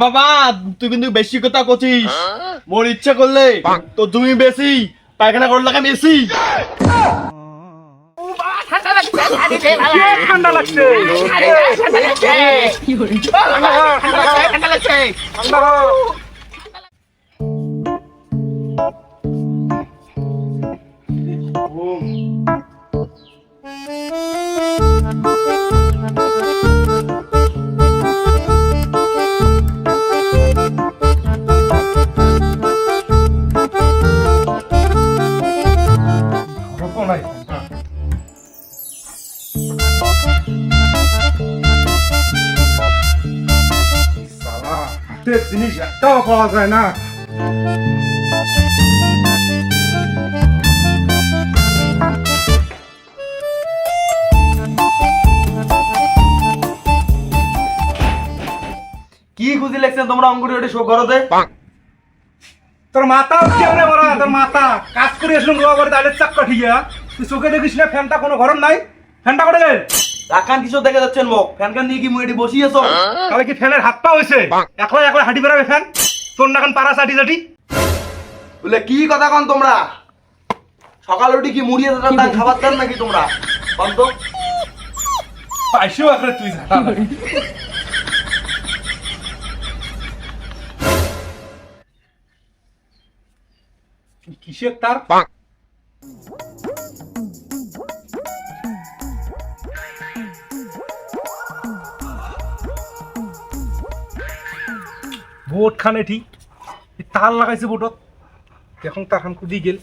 বাবা তুই কিন্তু বেশি কথা কছিস। মোর ইচ্ছা করলে তো তুমি বেশি পায়খানা করলে আমি বেশি। ঠান্ডা লাগছে জিনিস একটাও পাওয়া যায় না। কি খুঁজি লেখছেন তোমরা অঙ্গুরি ওটি শোক করতে? তোর মাথা কেমনে বড়, তোর মাথা কাজ করে আসলাম রোয়া করে তাহলে চাক্কা ঠিক তুই চোখে দেখিস না ফ্যানটা কোনো গরম নাই? ফ্যানটা করে গেল রাখান কিছু দেখে যাচ্ছেন মুখ ফ্যানখান নিয়ে কি মুড়ি বসিয়েছো? তাহলে কি ফ্যানের হাত পা হয়েছে? একলা একলা হাঁটি বেড়াবে ফ্যান, তোর নাকান পাড়া চাটি চাটি। বলে কি কথা কন তোমরা? সকাল উঠি কি মুড়িয়ে দান খাবার দান নাকি তোমরা? কন তো পাইছো একরে তুই ঝাঁটা লাগে। কিসের তার বোট খানে ঠিক তার লাগাইছে বোটত, এখন তার খান কুদি গেল।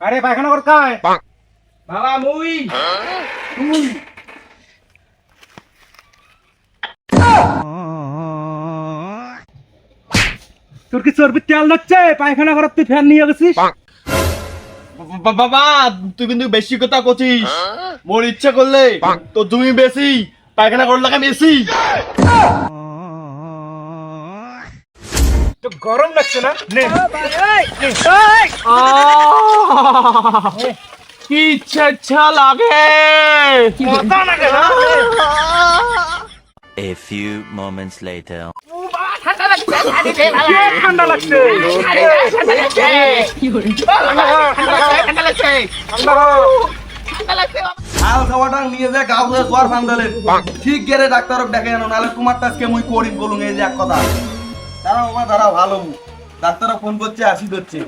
আরে পায়খানা কর কায় বাবা মুই তোর কি চর্বি তেল লাগছে? পায়খানা করার তুই ফ্যান নিয়ে গেছিস? বাবা তুই কিন্তু বেশি কথা কছিস। মোর ইচ্ছা করলে তো তুমি বেশি পায়খানা করলে আমি বেশি। তো গরম লাগছে না? নে কি ইচ্ছা ইচ্ছা লাগে। মাথা লাগে না? A few moments later. ঠান্ডা লাগছে হাল খাওয়াটা নিয়ে যায় গাও ধরে জ্বর ফান্দালেন ঠিক গেলে ডাক্তারক ডেকে আনো নাহলে তোমার টাজকে মুই করিম বলুন এই যে এক কথা। দাঁড়াও বাবা দাঁড়াও ভালো ডাক্তারক ফোন করছে আসি করছে।